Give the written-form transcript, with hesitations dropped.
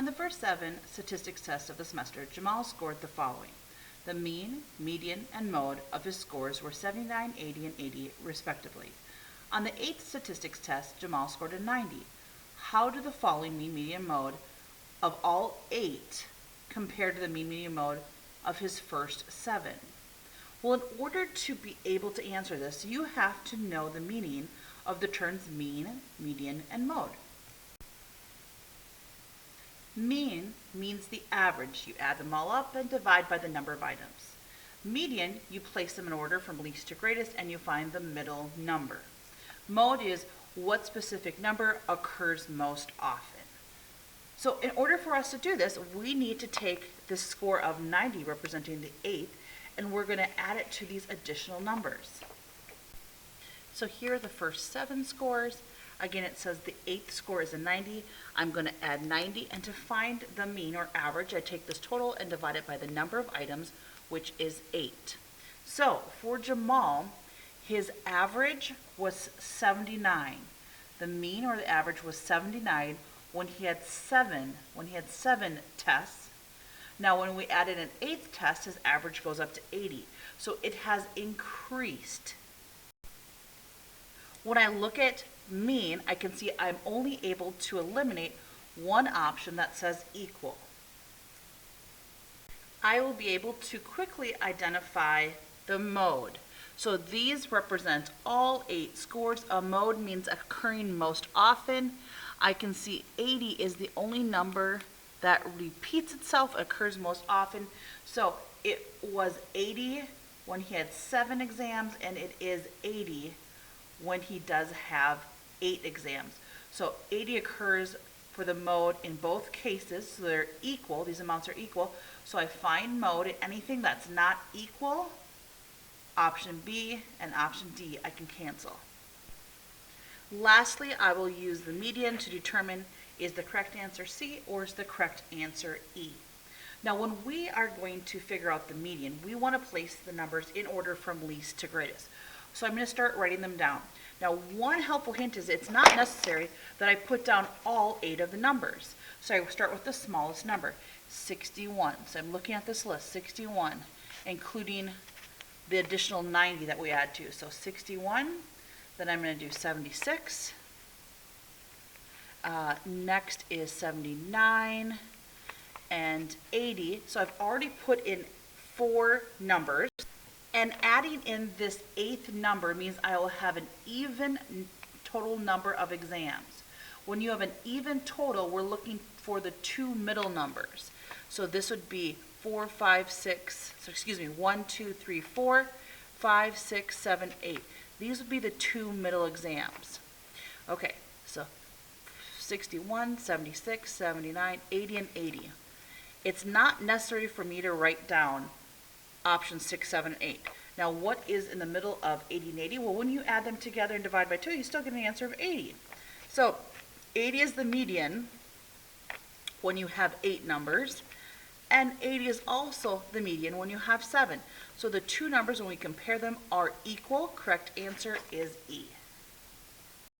On the first 7 statistics tests of the semester, Jamal scored the following. The mean, median, and mode of his scores were 79, 80, and 80 respectively. On the 8th statistics test, Jamal scored a 90. How do the following mean, median, mode of all 8 compare to the mean, median, mode of his first 7? Well, in order to be able to answer this, you have to know the meaning of the terms mean, median, and mode. Mean means the average. You add them all up and divide by the number of items. Median, you place them in order from least to greatest and you find the middle number. Mode is what specific number occurs most often. So in order for us to do this, we need to take this score of 90 representing the 8th and we're going to add it to these additional numbers. So here are the first 7 scores. Again, it says the 8th score is a 90. I'm going to add 90, and to find the mean or average, I take this total and divide it by the number of items, which is 8. So for Jamal, his average was 79. The mean or the average was 79 when he had 7 tests. Now when we added an 8th test, his average goes up to 80. So it has increased. When I look at mean, I can see I'm only able to eliminate one option that says equal. I will be able to quickly identify the mode. So these represent all 8 scores. A mode means occurring most often. I can see 80 is the only number that repeats itself, occurs most often. So it was 80 when he had 7 exams, and it is 80 when he does have 8 exams. So 80 occurs for the mode in both cases, so they're equal, these amounts are equal. So I find mode, and anything that's not equal, option B and option D, I can cancel. Lastly, I will use the median to determine is the correct answer C or is the correct answer E. Now when we are going to figure out the median, we want to place the numbers in order from least to greatest. So I'm going to start writing them down. Now one helpful hint is it's not necessary that I put down all 8 of the numbers. So I will start with the smallest number, 61. So I'm looking at this list, 61, including the additional 90 that we add to. So 61, then I'm going to do 76. Next is 79 and 80. So I've already put in 4 numbers. And adding in this 8th number means I will have an even total number of exams. When you have an even total, we're looking for the 2 middle numbers. So this would be 4, 5, 6, so excuse me, 1, 2, 3, 4, 5, 6, 7, 8. These would be the 2 middle exams. Okay, so 61, 76, 79, 80, and 80. It's not necessary for me to write down options 6, 7, 8. Now what is in the middle of 80 and 80? Well, when you add them together and divide by 2, you still get an answer of 80. So 80 is the median when you have 8 numbers, and 80 is also the median when you have 7. So the 2 numbers, when we compare them, are equal. Correct answer is E.